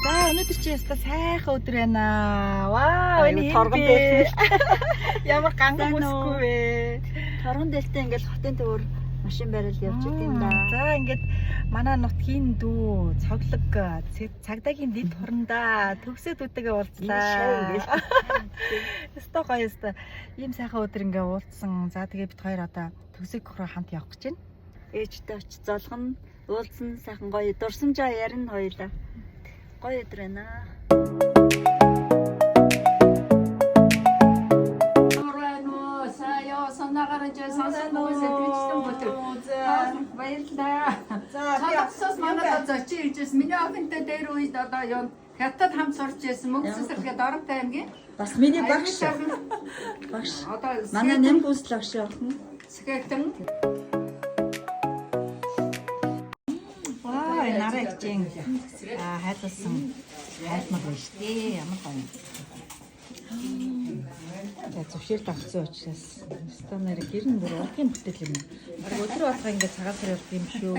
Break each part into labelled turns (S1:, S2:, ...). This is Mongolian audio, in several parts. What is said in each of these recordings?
S1: За өнөөдөр чи яста сайхан өдөр байна. Вау, энэ
S2: торгон дээр
S1: ямар ганган үсгүй вэ?
S2: торгон дээртэй ингээл хотын төвөр машин барил явж идэв да.
S1: За ингээд манай нутгийн дүү цоглог цагдаагийн дэд хурандаа төгсөөд үтэгээ уулзлаа. Яста гоё яста. Ийм сайхан өдөр ингээ уулзсан. За тэгээ бид хоёр одоо төгсөг рүү хамт явах гэж байна.
S2: Ээжтэй очиж золгоно, уулзсан сайхан гоё дурсамжаа ярина хоёлаа. Гоё өдөр байна.
S3: Баярлалаа. Цаадсаас манайд зочид иржсэн. Миний охинтой дээр үед одоо юу хятад хамт сурч байсан. Мөнгөсөлгээд Оронтой аймгийн.
S2: Бас миний багш. Багш.
S3: Одоо
S2: Манай нэм бүслэг багш охин.
S3: Скэтэн.
S1: Вау, нараа хичээн. Хайлсан. Хайлмар байна шүү дээ. Ямар гоё. За зөвшөөрөлт авсан учраас станаар гэрн бүр ургийн бүтээл юм. Өдөр болгоо ингээд цагаан сар явах юм шүү.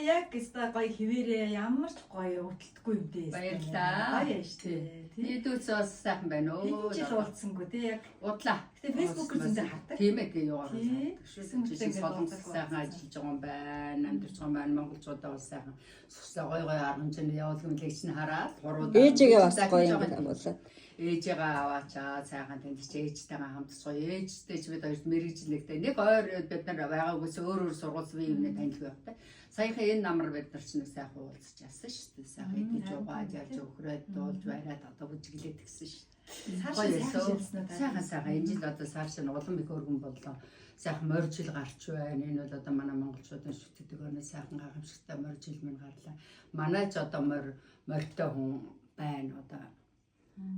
S1: Яг гэстэ гоё хിവэрээ ямар ч гоё өтөлтгүй юм дээ.
S3: Баярлалаа.
S1: Гоё шүү дээ.
S3: Идүүц бас сайхан байна уу?
S1: Жил уулзсангүй тий яг.
S3: Удлаа.
S1: Гэтэ фэйсбүүкээр зөндөө хардаг.
S3: Тийм ээ тий яваа.
S1: Жишээ
S3: Солонгос сайхан ажиллаж байгаа юм байна. Амьдарч байгаа юм байна. Монголчуудаа бас сайхан сүсээ гоё арга хэмжээний явуулгын мэлэгч нь хараад гурвууд
S2: Ээжигээ бас гоё юм болоо.
S3: Ээжигээ аваачаа сайхан тэнд чи ээжтэйгээ хамт сууя. Ээжтэй ч бид хоёрт мэрэгжлэгтэй нэг ойр бид нар байгаагүйс өөр сургууль бие юмнээ танилцгүй явтай. Саяхан энэ намар бид нар ч нэг сайхан уулзч яасан шүү дээ. Сайхан идэж угааж явж өгрөөд дуулж байраад одоо бүжиглээд гисэн шүү. Сайхан энэ жил одоо цааш нь улам их өргөн боллоо. Сайхан моржил гарч байна. Энэ бол одоо манай монголчуудын шүтдэг өнөө сайхан гайхамшигтай моржил минь гарлаа. Манай ч одоо морьтой хүн байна одоо.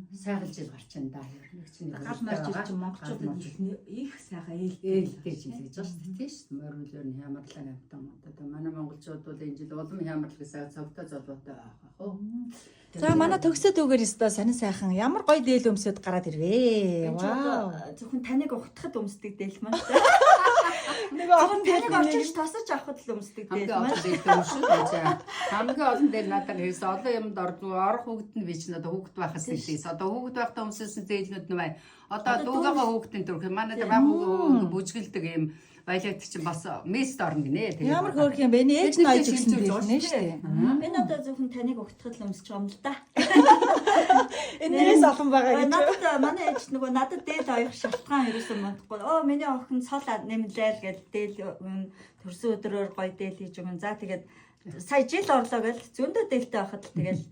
S3: Сайхан жил гарч байна да. Нэг чинь
S1: гал моржил чинь монголчуудад их сайхан
S3: ээлтэй жил гэж байна шүү дээ. Тийм шүү. Морьлоор нь хямарлаа амтан одоо манай монголчууд бол энэ жил улам хямрал гэсэн цогтой золоотой авах уу.
S1: За манай төгсөд өгөр өстө сонин сайхан ямар гоё дээл өмсөд гараад ирвэ. Вау.
S2: Зөвхөн таныг ухтахад өмсдөг дээл маань.
S1: Нэг олон
S2: таныг очиж тосож авахд л өмсдөг дээл маань.
S3: Хамгийн олон дээр надад хэлсэн олон юмд орох хүүхэд нь би ч надад хүүхэд байхаас хэлээс. Одоо хүүхэд байхдаа өмсөсөн зээлнүүд нэмээ. Одоо дүүгээ хүүхдийн төрх манай баг хүүгээ бүжгэлдэг юм. Баялагч чинь бас мест орно гинэ.
S1: Ямар хөөрх юм бэ? Ээж нь ойж өгсөн дээ нэ шүү дээ.
S2: Энэ одоо зөвхөн таныг ухтахад л өмсөж байгаа юм л да.
S1: Энээс олон байгаа гэж.
S2: Надад манай ээж нөгөө надад дээл оёх шалтгаан ерөөсөн мандахгүй. Миний охин цол нэмлээл гэж дээл төрсөн өдрөөр гоё дээл хийж өгөн. За тэгээд сая жил орлоо гэл зөндөө дээлтэй байхад л тэгэл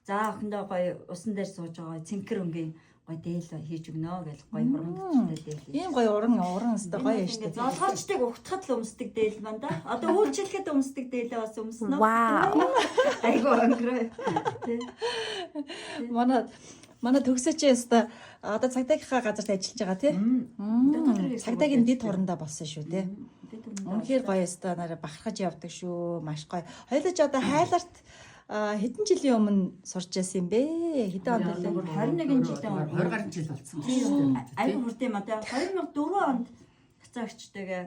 S2: за охиндоо гоё усан дээр сууж байгаа цэнхэр өнгийн гоё дээл хийж өгнө гэж гоё хурамдчтай дээл.
S1: Ийм гоё уран өстой гоё юм шүү дээ.
S2: Золгоочтыг ухтахад л өмсдөг дээл маань да. Одоо үйлчлэхэд өмсдөг дээлээ бас өмснө.
S1: Вау.
S2: Айгуу өнгөрөө.
S1: Манай төгсөөч яста одоо цагдаагийнхаа газарт ажиллаж байгаа тий. Цагдаагийн дэд хурандаа болсон шүү дээ. Үнэхээр гоё яста нараа бахархаж явдаг шүү. Маш гоё. Хоёулаа ч одоо хайларт хэдэн жилийн өмнө сурч байсан юм бэ? Хэдэн онд вэ?
S2: 21 жилийн өмнө
S3: 20 гаруй жил болсон шүү дээ.
S2: Айгуу хурд юм аа. 2004 онд цаагчтэйгээ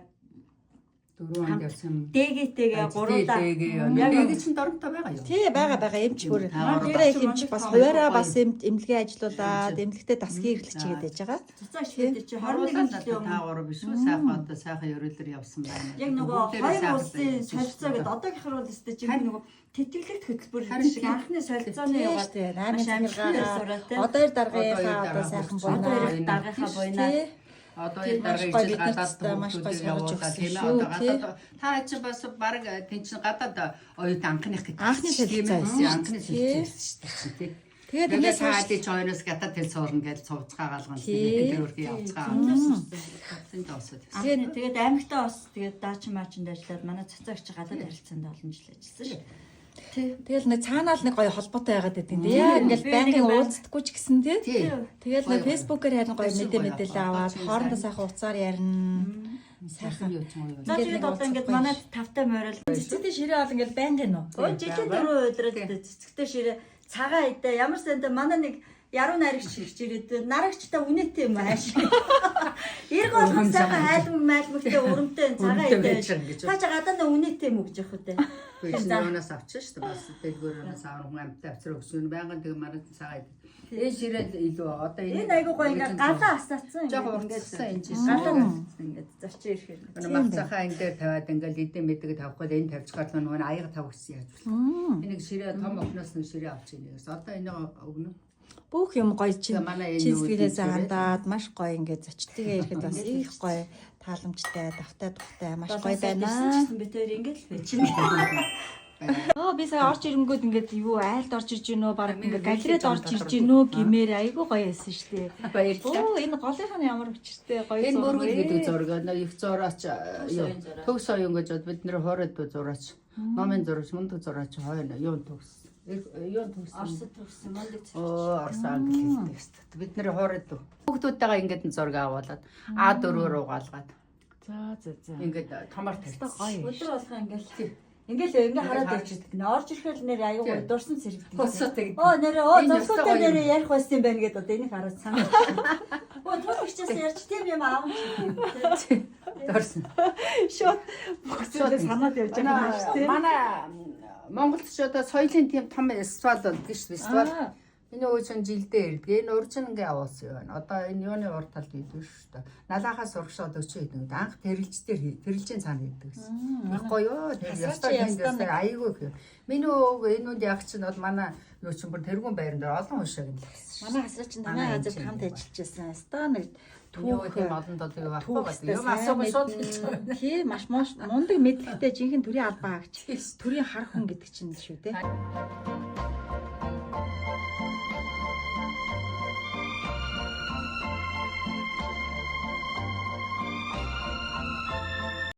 S3: 4 онд явсан.
S2: дэгэтэйгээ гуруулаа.
S3: Яг чинь доронтой байгаа юу?
S1: Тий байгаа эмч бүр. Тэрэ их эмч бас хуваараа бас эмнэлгээ ажилуулаад эмнэлэгтээ дасгийн эрхлэгч хийгээд байж байгаа.
S2: Цаач хэд чи 21 жилийн өмнө
S3: таагуур биш үү? Сайхан одоо сайхан ерөөлөр явсан байна.
S2: яг нөгөө хоёр улсын солилцоо гэдэг одоогийнхэр бол өстэй чи нөгөө тэтгэлэгт хөтөлбөр шиг анхны солилцооны яваад
S1: Наймын цангараа одоо ир даргынхаа одоо сайхан
S2: одоо
S1: байна.
S2: даргынхаа буйнаа
S3: Одоо энэ дараа ижил гадаад
S1: маш гоё сургаж өгсөн
S3: тийм
S1: шүү.
S3: одоо та чи бас баг тэнцэн гадаад оюут анхных гэдэг.
S1: Анхны солилцоо байсан.
S3: Анхны солилцоо шүү дээ.
S1: Тэгээд
S3: ингээд
S1: энэс
S3: цаадын чойноос гадаад тэл суурна гэж цувцгаа галгана. Тэр өөрхий явцгаа.
S2: тэгээд аймагтаа бас тэгээд даачин маачинд ажиллаад манай цацаагч гадаад харилцаанд олон жил ажилласан шүү.
S1: Тэгэл нэг цаанаал нэг гоё холбоотой байгаад байдаг. Яг ингээл байнгын уулздаггүй ч гэсэн тий. Тэгэл нэг фэйсбүүкээр харин гоё мэдээлэл аваад хоорондоо сайхан уцаар ярина. Сайхан юу ч юм уу.
S2: Тэгээд одоо ингээд манай тавтай морил
S1: цэцэгтэй ширээ бол ингээл байнгын нөө.
S2: жилийн 4 өдрөд цэцэгтэй ширээ цагаан идэ ямар санда манай нэг яруу найрагч ирж ирээд нарагчтай үнэтэй юм ааш. Ирг болгон сайхан хайлмаг майлмагтай өрөмтэй цагаан идэж. Та ч гадаа үнэтэй юм гэж явах үү?
S3: Бэлгүүрээс авчих шүү дээ. Бас бэлгүүрээс авах амттай авчраа өсвөн байнгын тэг марад цагаан идэж. Ээж ирээд илүү одоо
S2: энэ айгуу гоё ингээд галаа асаацсан
S3: ингээд энэ чинь
S2: галаа асаацсан ингээд зочин ирэхээр.
S3: Мавцахаа энэ дээр тавиад ингээд эдэн мэдэг тавихгүй энэ тавьчихаар нөгөө аяга тавьчихсан яаж вэ? Энийг ширээ том охноос нэг ширээ авчих нэгээс. Одоо энийг өгнө.
S1: Бүх юм гоё чизгэрээ заандаад маш гоё ингээд зочдтойгоо ирэхэд бас их гоё тааламжтай, давтай тухтай маш гоё байна.
S2: Би тэр ингээд л байж.
S1: Би сая орж ирэнгүүд ингээд юу айлд орж ирж гинөө баг ингээд галерейд орж ирж гинөө гимээр айгүй гоё байсан шүү дээ. Баярлалаа. Энэ голынхаа ямар өчртэй гоё
S3: зураг. Энэ бүргэл гэдэг зураг. Их зураач төгс оюун гэж бид нэр хоороод зураач. Номын зураач, мундаг зураач хойно юу төгс. Юу төгс.
S2: Орсод төгсөн мундаг.
S3: Орс англи хэлдэг шүү. Бид нэр хоороод хүүхдүүдтэйгээ ингээд зураг авуулаад А4-оор угаалгаад.
S1: За.
S3: Ингээд томор тавьчихсан.
S2: Өдөр болгоо ингээд хараад ирчихдэг. Орж ирэхээр нэр аюу гоо дурсан зэрэг. Нэрээ зоскотой нэрээ ярих байсан юм байна гэдээ одоо энийг хараад санаа. Төгсчээс ярьж тийм юм аав.
S3: Дурсан.
S1: Шот бүгдээ санаад явж байгаа юм шүү дээ.
S3: Манай Монголд ч одоо соёлын тийм том фестивал болдог шүү дээ. Фестивал. Энэ үеийн жилдээ ирдэг. Энэ урьд нь ингээ явуулсан байна. Одоо энэ юуны урд талд идэв шүү дээ. Налахаас урагшаад 40 идэв. Анх тэрэлжийн цаана идэв гэсэн. Их гоё. Тэр айгүй гэх. Миний өвөг энүүд яг чинь бол манай юу чинь бүр тэргүүн байран дээр олон уушааг нь лсэн.
S2: Манай хасраа чинь танай газар хамт ажиллаж байсан. Ста нэг
S3: түүх тийм олон додыг авахгүй юм асуух шууд хэлж байгаа.
S1: Тий маш мундаг мэдлэгтэй жинхэнэ төрийн албаа агч. Төрийн хар хүн гэдэг чинь шүү дээ.